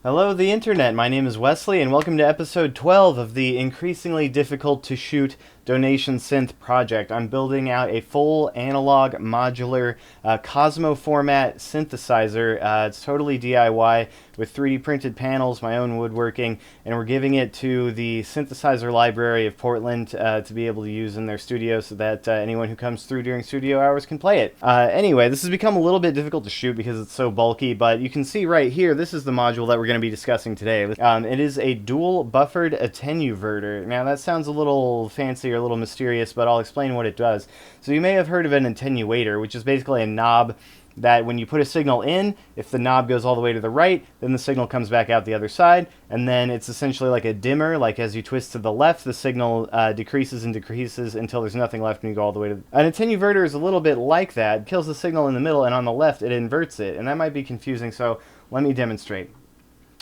Hello, the internet. My name is Wesley, and welcome to episode 12 of the increasingly difficult to shoot donation synth project. I'm building out a full analog modular Kosmo format synthesizer. It's totally DIY with 3D printed panels, my own woodworking, and we're giving it to the Synthesizer Library of Portland to be able to use in their studio so that anyone who comes through during studio hours can play it. Anyway, this has become a little bit difficult to shoot because it's so bulky, but you can see right here, this is the module that we're going to be discussing today. It is a dual buffered attenuverter. Now that sounds a little fancy or a little mysterious, but I'll explain what it does. So you may have heard of an attenuator, which is basically a knob that when you put a signal in, if the knob goes all the way to the right, then the signal comes back out the other side, and then it's essentially like a dimmer, like as you twist to the left, the signal decreases and decreases until there's nothing left when you go all the way to An attenuverter is a little bit like that. It kills the signal in the middle, and on the left it inverts it, and that might be confusing, so let me demonstrate.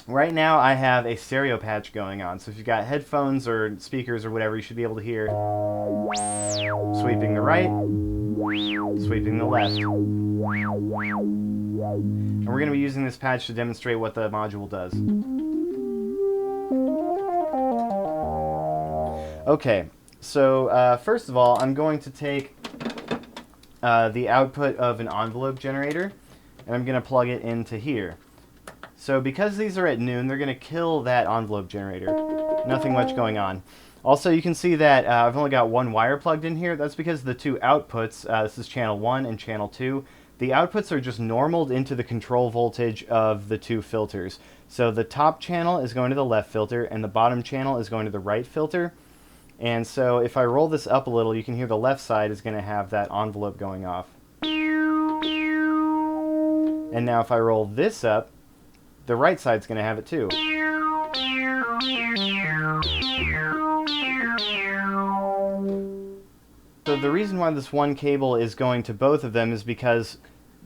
Right now I have a stereo patch going on, so if you've got headphones or speakers or whatever, you should be able to hear sweeping the right, sweeping the left. And we're going to be using this patch to demonstrate what the module does. Okay, so first of all, I'm going to take the output of an envelope generator, and I'm going to plug it into here. So because these are at noon, they're going to kill that envelope generator. Nothing much going on. Also, you can see that I've only got one wire plugged in here. That's because the two outputs, this is channel 1 and channel 2, the outputs are just normaled into the control voltage of the two filters. So the top channel is going to the left filter, and the bottom channel is going to the right filter. And so if I roll this up a little, you can hear the left side is going to have that envelope going off. And now if I roll this up, the right side's going to have it too. So the reason why this one cable is going to both of them is because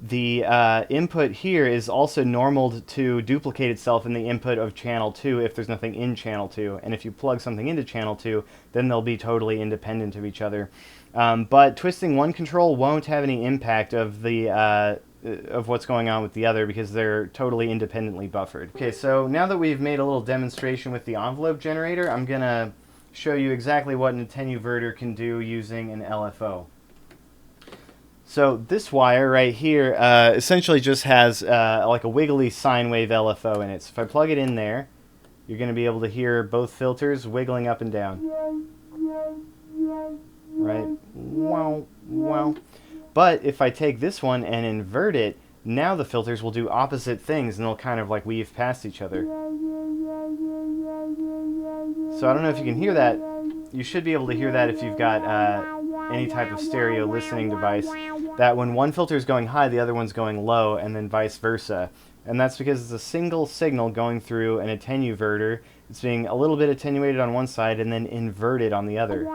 the input here is also normaled to duplicate itself in the input of channel 2 if there's nothing in channel 2. And if you plug something into channel 2, then they'll be totally independent of each other. But twisting one control won't have any impact of the of what's going on with the other because they're totally independently buffered. Okay, so now that we've made a little demonstration with the envelope generator, I'm going to show you exactly what an attenuverter can do using an LFO. So this wire right here essentially just has like a wiggly sine wave LFO in it. So if I plug it in there, you're going to be able to hear both filters wiggling up and down. Right? Wow, wow. But if I take this one and invert it, now the filters will do opposite things and they'll kind of like weave past each other. So I don't know if you can hear that. You should be able to hear that if you've got any type of stereo listening device. That when one filter is going high, the other one's going low, and then vice versa. And that's because it's a single signal going through an attenuverter. It's being a little bit attenuated on one side and then inverted on the other.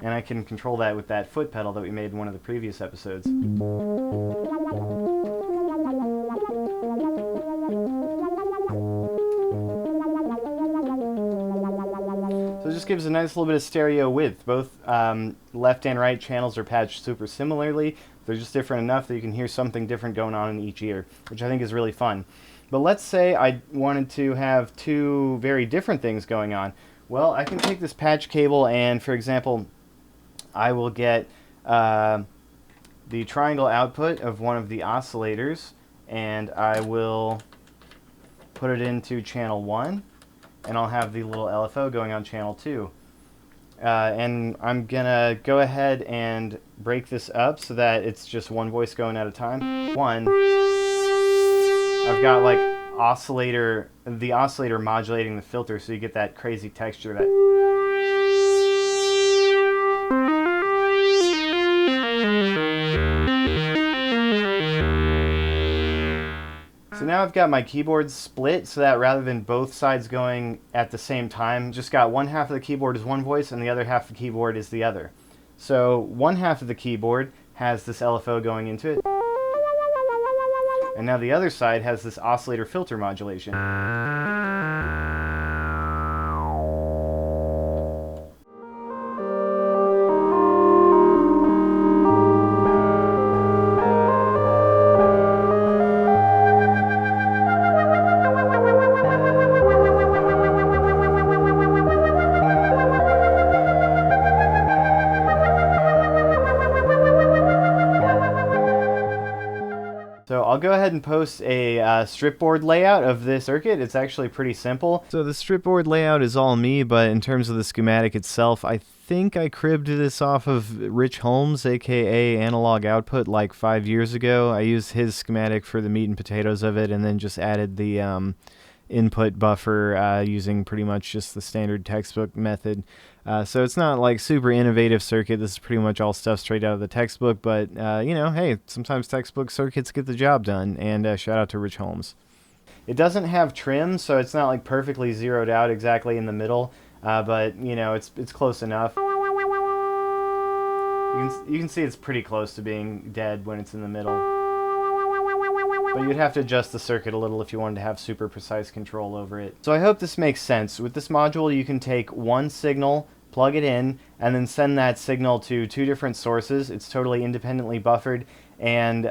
And I can control that with that foot pedal that we made in one of the previous episodes. So it just gives a nice little bit of stereo width. Both left and right channels are patched super similarly. They're just different enough that you can hear something different going on in each ear, which I think is really fun. But let's say I wanted to have two very different things going on. Well, I can take this patch cable and, for example, I will get the triangle output of one of the oscillators, and I will put it into channel 1, and I'll have the little LFO going on channel 2. And I'm gonna go ahead and break this up so that it's just one voice going at a time. One, I've got like the oscillator modulating the filter, so you get that crazy texture that. So now I've got my keyboards split so that rather than both sides going at the same time, just got one half of the keyboard is one voice and the other half of the keyboard is the other. So one half of the keyboard has this LFO going into it. And now the other side has this oscillator filter modulation. I'll go ahead and post a strip board layout of this circuit. It's actually pretty simple. So the strip board layout is all me, but in terms of the schematic itself, I think I cribbed this off of Rich Holmes, aka Analog Output, like 5 years ago. I used his schematic for the meat and potatoes of it, and then just added the input buffer using pretty much just the standard textbook method. So it's not like super innovative circuit. This is pretty much all stuff straight out of the textbook, but you know, hey, sometimes textbook circuits get the job done, and shout out to Rich Holmes. It doesn't have trim, so it's not like perfectly zeroed out exactly in the middle, but you know, it's close enough. You can see it's pretty close to being dead when it's in the middle. But you'd have to adjust the circuit a little if you wanted to have super precise control over it. So I hope this makes sense. With this module, you can take one signal, plug it in, and then send that signal to 2 different sources. It's totally independently buffered, and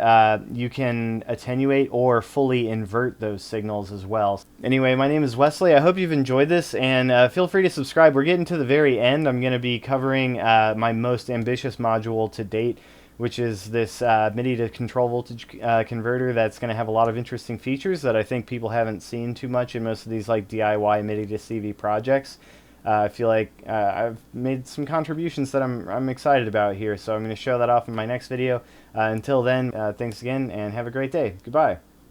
you can attenuate or fully invert those signals as well. Anyway, my name is Wesley. I hope you've enjoyed this, and feel free to subscribe. We're getting to the very end. I'm going to be covering my most ambitious module to date, which is this MIDI to control voltage converter that's going to have a lot of interesting features that I think people haven't seen too much in most of these like DIY MIDI to CV projects. I feel like I've made some contributions that I'm excited about here, so I'm going to show that off in my next video. Until then, thanks again, and have a great day. Goodbye.